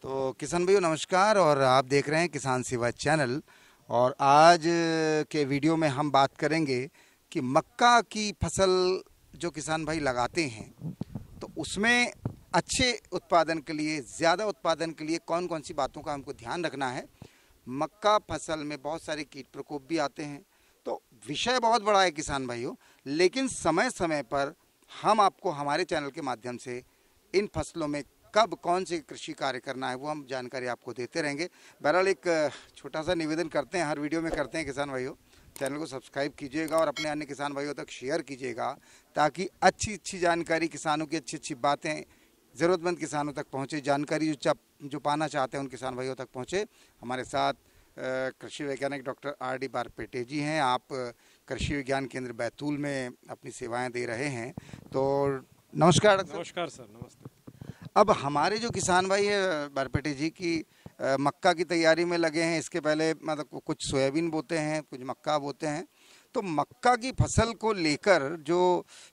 तो किसान भाइयों नमस्कार। और आप देख रहे हैं किसान सेवा चैनल। और आज के वीडियो में हम बात करेंगे कि मक्का की फसल जो किसान भाई लगाते हैं तो उसमें अच्छे उत्पादन के लिए, ज़्यादा उत्पादन के लिए कौन कौन सी बातों का हमको ध्यान रखना है। मक्का फसल में बहुत सारे कीट प्रकोप भी आते हैं, तो विषय बहुत बड़ा है किसान भाइयों। लेकिन समय समय पर हम आपको हमारे चैनल के माध्यम से इन फसलों में कब कौन से कृषि कार्य करना है वो हम जानकारी आपको देते रहेंगे। बहरहाल एक छोटा सा निवेदन करते हैं, हर वीडियो में करते हैं किसान भाइयों, चैनल को सब्सक्राइब कीजिएगा और अपने अन्य किसान भाइयों तक शेयर कीजिएगा, ताकि अच्छी अच्छी जानकारी, किसानों की अच्छी अच्छी बातें ज़रूरतमंद किसानों तक पहुँचे। जानकारी जो पाना चाहते हैं उन किसान भाइयों तक पहुँचे। हमारे साथ कृषि वैज्ञानिक डॉक्टर R.D. बारपेटे जी हैं। आप कृषि विज्ञान केंद्र बैतूल में अपनी सेवाएं दे रहे हैं। तो नमस्कार डॉक्टर। नमस्कार सर, नमस्ते। अब हमारे जो किसान भाई है बारपेटे जी की मक्का की तैयारी में लगे हैं। इसके पहले मतलब कुछ सोयाबीन बोते हैं, कुछ मक्का बोते हैं। तो मक्का की फसल को लेकर जो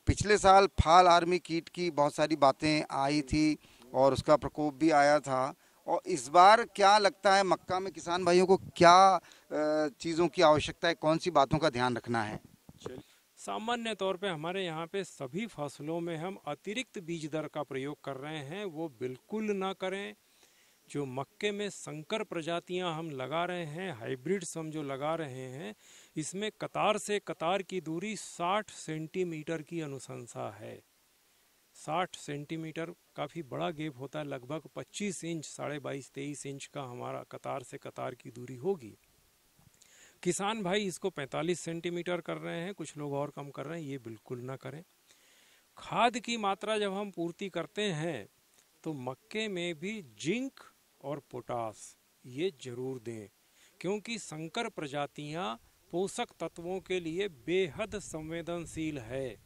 पिछले साल फाल आर्मी कीट की बहुत सारी बातें आई थी और उसका प्रकोप भी आया था, और इस बार क्या लगता है मक्का में किसान भाइयों को क्या चीज़ों की आवश्यकता है, कौन सी बातों का ध्यान रखना है? चलिए, सामान्य तौर पे हमारे यहाँ पे सभी फसलों में हम अतिरिक्त बीज दर का प्रयोग कर रहे हैं, वो बिल्कुल ना करें। जो मक्के में संकर प्रजातियां हम लगा रहे हैं, हाइब्रिड्स हम जो लगा रहे हैं, इसमें कतार से कतार की दूरी 60 सेंटीमीटर की अनुशंसा है। 60 सेंटीमीटर काफ़ी बड़ा गैप होता है, लगभग 25 इंच, 22.5-23 इंच का हमारा कतार से कतार की दूरी होगी। किसान भाई इसको 45 सेंटीमीटर कर रहे हैं, कुछ लोग और कम कर रहे हैं, ये बिल्कुल ना करें। खाद की मात्रा जब हम पूर्ति करते हैं तो मक्के में भी जिंक और पोटास ये जरूर दें, क्योंकि संकर प्रजातियां पोषक तत्वों के लिए बेहद संवेदनशील है।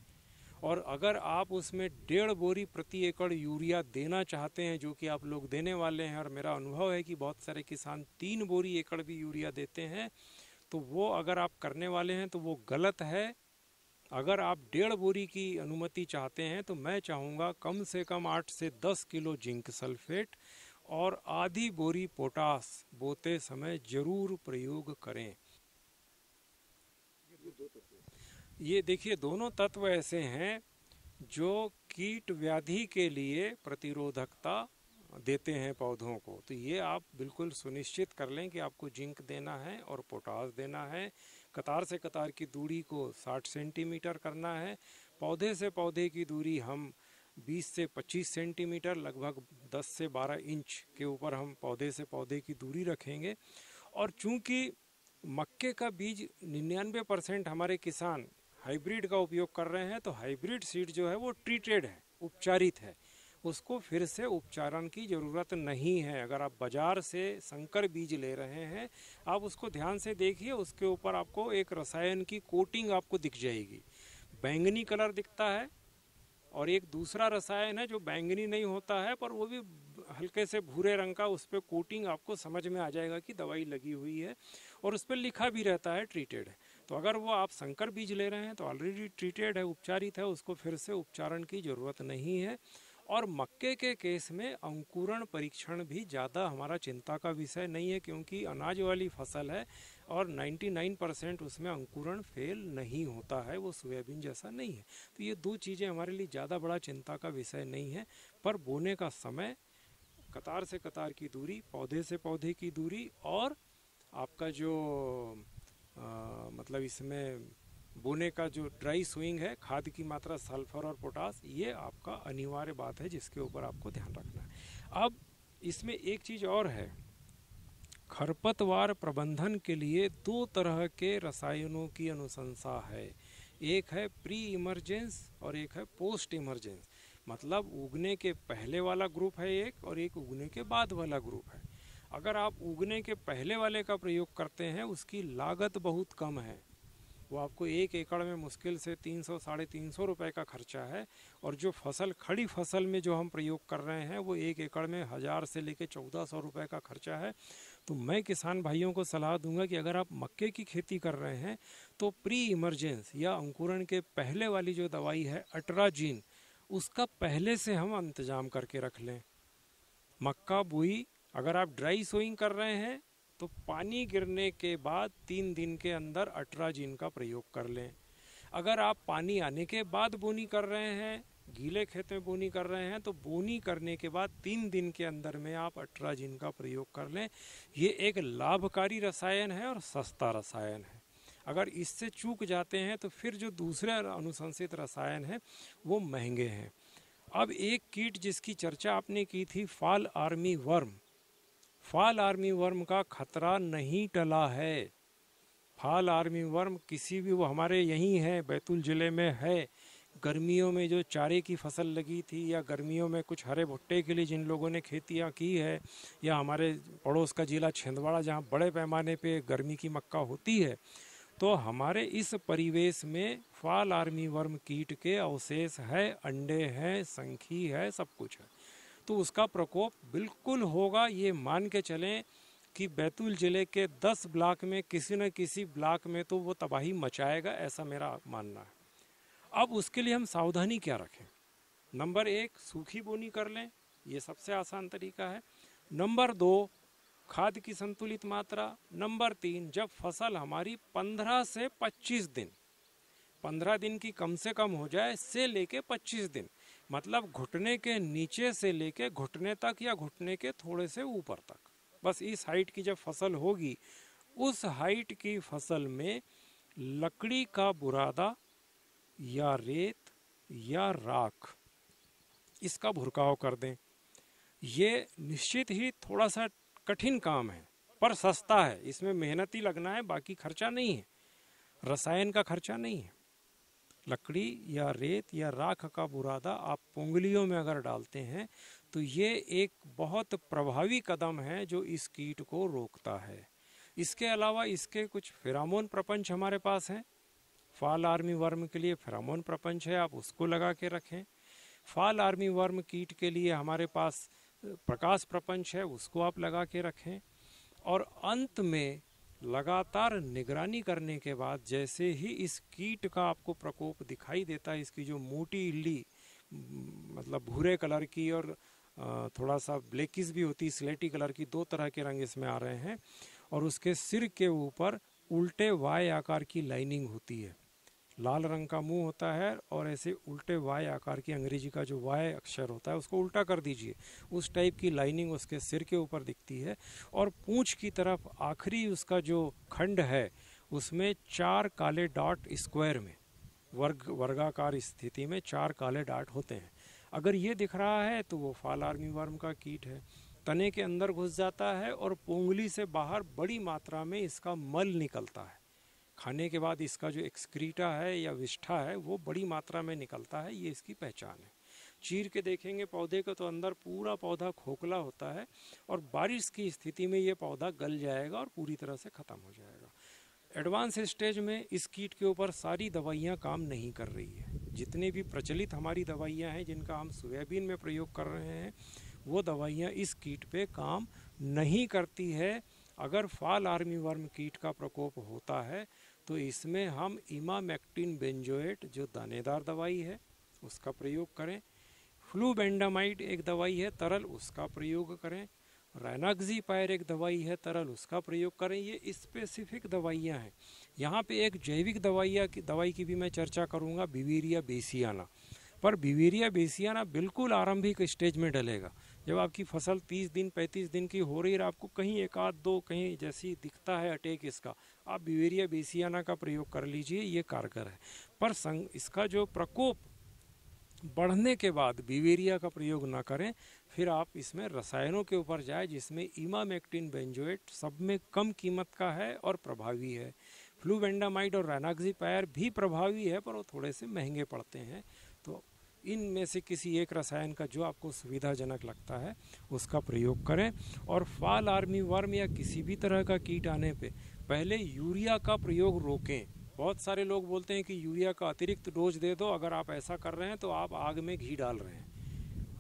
और अगर आप उसमें 1.5 बोरी प्रति एकड़ यूरिया देना चाहते हैं, जो कि आप लोग देने वाले हैं, और मेरा अनुभव है कि बहुत सारे किसान 3 बोरी एकड़ भी यूरिया देते हैं, तो वो अगर आप करने वाले हैं तो वो गलत है। अगर आप 1.5 बोरी की अनुमति चाहते हैं तो मैं चाहूँगा कम से कम 8 से 10 किलो जिंक सल्फेट और आधी बोरी पोटास बोते समय जरूर प्रयोग करें। ये देखिए, दोनों तत्व ऐसे हैं जो कीट व्याधि के लिए प्रतिरोधकता देते हैं पौधों को। तो ये आप बिल्कुल सुनिश्चित कर लें कि आपको जिंक देना है और पोटास देना है। कतार से कतार की दूरी को 60 सेंटीमीटर करना है। पौधे से पौधे की दूरी हम 20 से 25 सेंटीमीटर, लगभग 10 से 12 इंच के ऊपर हम पौधे से पौधे की दूरी रखेंगे। और चूंकि मक्के का बीज 99% हमारे किसान हाइब्रिड का उपयोग कर रहे हैं, तो हाइब्रिड सीड जो है वो ट्रीटेड है, उपचारित है, उसको फिर से उपचारण की ज़रूरत नहीं है। अगर आप बाज़ार से संकर बीज ले रहे हैं, आप उसको ध्यान से देखिए, उसके ऊपर आपको एक रसायन की कोटिंग आपको दिख जाएगी। बैंगनी कलर दिखता है, और एक दूसरा रसायन है जो बैंगनी नहीं होता है पर वो भी हल्के से भूरे रंग का, उस पर कोटिंग आपको समझ में आ जाएगा कि दवाई लगी हुई है, और उस पर लिखा भी रहता है ट्रीटेड है। तो अगर वो आप संकर बीज ले रहे हैं तो ऑलरेडी ट्रीटेड है, उपचारित है, उसको फिर से उपचारण की ज़रूरत नहीं है। और मक्के के केस में अंकुरण परीक्षण भी ज़्यादा हमारा चिंता का विषय नहीं है, क्योंकि अनाज वाली फसल है और 99% उसमें अंकुरण फेल नहीं होता है, वो सोयाबीन जैसा नहीं है। तो ये दो चीज़ें हमारे लिए ज़्यादा बड़ा चिंता का विषय नहीं है। पर बोने का समय, कतार से कतार की दूरी, पौधे से पौधे की दूरी, और आपका जो मतलब इसमें बोने का जो ड्राई स्विंग है, खाद की मात्रा सल्फर और पोटास, ये आपका अनिवार्य बात है जिसके ऊपर आपको ध्यान रखना है। अब इसमें एक चीज़ और है, खरपतवार प्रबंधन के लिए 2 तरह के रसायनों की अनुशंसा है। एक है प्री इमरजेंस और एक है पोस्ट इमरजेंस। मतलब उगने के पहले वाला ग्रुप है एक, और एक उगने के बाद वाला ग्रुप है। अगर आप उगने के पहले वाले का प्रयोग करते हैं, उसकी लागत बहुत कम है, वो आपको 1 एकड़ में मुश्किल से 300-350 रुपये का खर्चा है। और जो फसल, खड़ी फसल में जो हम प्रयोग कर रहे हैं, वो 1 एकड़ में 1000 से लेकर 1400 रुपये का खर्चा है। तो मैं किसान भाइयों को सलाह दूंगा कि अगर आप मक्के की खेती कर रहे हैं तो प्री इमरजेंस या अंकुरण के पहले वाली जो दवाई है अट्राजीन, उसका पहले से हम इंतज़ाम करके रख लें। मक्का बोई अगर आप ड्राई सोइंग कर रहे हैं तो पानी गिरने के बाद 3 दिन के अंदर अट्राजिन का प्रयोग कर लें। अगर आप पानी आने के बाद बोनी कर रहे हैं, गीले खेत में बोनी कर रहे हैं, तो बोनी करने के बाद 3 दिन के अंदर में आप अट्राजिन का प्रयोग कर लें। ये एक लाभकारी रसायन है और सस्ता रसायन है। अगर इससे चूक जाते हैं तो फिर जो दूसरे अनुशंसित रसायन हैं वो महंगे हैं। अब एक कीट जिसकी चर्चा आपने की थी, fall army worm. Fall army worm का खतरा नहीं टला है। फॉल आर्मी वर्म किसी भी, वो हमारे यहीं है, बैतूल ज़िले में है। गर्मियों में जो चारे की फसल लगी थी, या गर्मियों में कुछ हरे भुट्टे के लिए जिन लोगों ने खेतियां की है, या हमारे पड़ोस का जिला छिंदवाड़ा जहां बड़े पैमाने पे गर्मी की मक्का होती है, तो हमारे इस परिवेश में फॉल आर्मी वर्म कीट के अवशेष है, अंडे हैं, संखी है, सब कुछ है। तो उसका प्रकोप बिल्कुल होगा, ये मान के चलें कि बैतूल ज़िले के 10 ब्लॉक में किसी न किसी ब्लॉक में तो वो तबाही मचाएगा, ऐसा मेरा मानना है। अब उसके लिए हम सावधानी क्या रखें? नंबर 1, सूखी बोनी कर लें, ये सबसे आसान तरीका है। नंबर 2, खाद की संतुलित मात्रा। नंबर 3, जब फसल हमारी 15 से 25 दिन, 15 दिन की कम से कम हो जाए, से लेके 25 दिन, मतलब घुटने के नीचे से लेके घुटने तक या घुटने के थोड़े से ऊपर तक, बस इस हाइट की जब फसल होगी, उस हाइट की फसल में लकड़ी का बुरादा या रेत या राख, इसका भुरकाव कर दें। ये निश्चित ही थोड़ा सा कठिन काम है पर सस्ता है, इसमें मेहनत ही लगना है, बाकी खर्चा नहीं है, रसायन का खर्चा नहीं है। लकड़ी या रेत या राख का बुरादा आप पोंगलियों में अगर डालते हैं तो ये एक बहुत प्रभावी कदम है जो इस कीट को रोकता है। इसके अलावा इसके कुछ फेरामोन प्रपंच हमारे पास हैं। फॉल आर्मी वर्म के लिए फेरामोन प्रपंच है, आप उसको लगा के रखें। फॉल आर्मी वर्म कीट के लिए हमारे पास प्रकाश प्रपंच है, उसको आप लगा के रखें। और अंत में लगातार निगरानी करने के बाद जैसे ही इस कीट का आपको प्रकोप दिखाई देता है, इसकी जो मोटी इल्ली मतलब भूरे कलर की और थोड़ा सा ब्लैकिश भी होती, स्लेटी कलर की, 2 तरह के रंग इसमें आ रहे हैं, और उसके सिर के ऊपर उल्टे वाय आकार की लाइनिंग होती है। लाल रंग का मुंह होता है और ऐसे उल्टे वाय आकार की, अंग्रेजी का जो वाय अक्षर होता है उसको उल्टा कर दीजिए, उस टाइप की लाइनिंग उसके सिर के ऊपर दिखती है। और पूंछ की तरफ आखिरी उसका जो खंड है उसमें 4 काले डॉट स्क्वायर में, वर्गाकार स्थिति में 4 काले डॉट होते हैं। अगर ये दिख रहा है तो वो फॉल आर्मी वर्म का कीट है। तने के अंदर घुस जाता है और पोंगली से बाहर बड़ी मात्रा में इसका मल निकलता है। खाने के बाद इसका जो एक्सक्रीटा है या विष्ठा है वो बड़ी मात्रा में निकलता है, ये इसकी पहचान है। चीर के देखेंगे पौधे को तो अंदर पूरा पौधा खोखला होता है और बारिश की स्थिति में ये पौधा गल जाएगा और पूरी तरह से ख़त्म हो जाएगा। एडवांस स्टेज में इस कीट के ऊपर सारी दवाइयाँ काम नहीं कर रही है। जितने भी प्रचलित हमारी दवाइयाँ हैं जिनका हम सोयाबीन में प्रयोग कर रहे हैं, वो दवाइयाँ इस कीट पे काम नहीं करती है। अगर फॉल आर्मी वर्म कीट का प्रकोप होता है तो इसमें हम इमामेक्टिन बेंजोएट जो दानेदार दवाई है उसका प्रयोग करें। फ्लूबेंडामाइड एक दवाई है तरल, उसका प्रयोग करें। राइनाक्सीपायर एक दवाई है तरल, उसका प्रयोग करें। ये स्पेसिफिक दवाइयाँ हैं। यहाँ पे एक जैविक दवाई की भी मैं चर्चा करूँगा, बिवेरिया बेसियाना। पर बिवेरिया बेसियाना बिल्कुल आरंभिक स्टेज में डलेगा। जब आपकी फसल 30 दिन 35 दिन की हो रही है, आपको कहीं 1 आध 2 कहीं जैसी दिखता है अटैक इसका, आप बिवेरिया बेसियाना का प्रयोग कर लीजिए, ये कारगर है। पर इसका जो प्रकोप बढ़ने के बाद बिवेरिया का प्रयोग ना करें, फिर आप इसमें रसायनों के ऊपर जाए जिसमें इमामेक्टिन बेंजोएट सब में कम कीमत का है और प्रभावी है। फ्लूबेंडामाइड और राइनाक्सीपायर भी प्रभावी है पर वो थोड़े से महंगे पड़ते हैं। तो इनमें से किसी एक रसायन का जो आपको सुविधाजनक लगता है उसका प्रयोग करें। और फॉल आर्मी वर्म या किसी भी तरह का कीट आने पे पहले यूरिया का प्रयोग रोकें। बहुत सारे लोग बोलते हैं कि यूरिया का अतिरिक्त डोज दे दो। अगर आप ऐसा कर रहे हैं तो आप आग में घी डाल रहे हैं।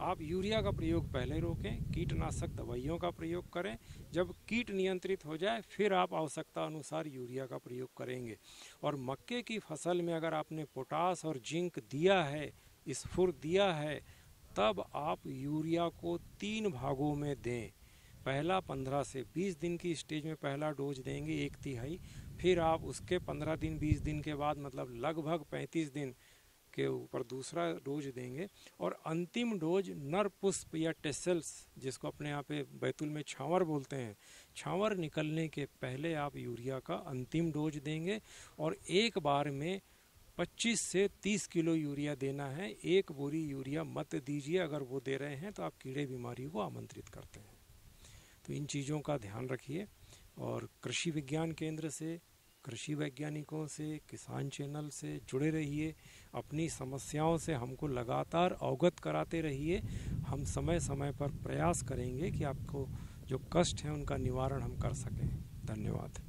आप यूरिया का प्रयोग पहले रोकें, कीटनाशक दवाइयों का प्रयोग करें। जब कीट नियंत्रित हो जाए फिर आप आवश्यकता अनुसार यूरिया का प्रयोग करेंगे। और मक्के की फसल में अगर आपने पोटास और जिंक दिया है, स्फुर दिया है, तब आप यूरिया को 3 भागों में दें। पहला 15 से 20 दिन की स्टेज में पहला डोज देंगे 1/3, फिर आप उसके 15 दिन 20 दिन के बाद मतलब लगभग 35 दिन के ऊपर दूसरा डोज देंगे। और अंतिम डोज नर पुष्प या टेसल्स, जिसको अपने यहाँ पे बैतूल में छांवर बोलते हैं, छांवर निकलने के पहले आप यूरिया का अंतिम डोज देंगे। और एक बार में 25 से 30 किलो यूरिया देना है। एक बोरी यूरिया मत दीजिए, अगर वो दे रहे हैं तो आप कीड़े बीमारी को आमंत्रित करते हैं। तो इन चीज़ों का ध्यान रखिए और कृषि विज्ञान केंद्र से, कृषि वैज्ञानिकों से, किसान चैनल से जुड़े रहिए। अपनी समस्याओं से हमको लगातार अवगत कराते रहिए। हम समय समय पर प्रयास करेंगे कि आपको जो कष्ट है उनका निवारण हम कर सकें। धन्यवाद।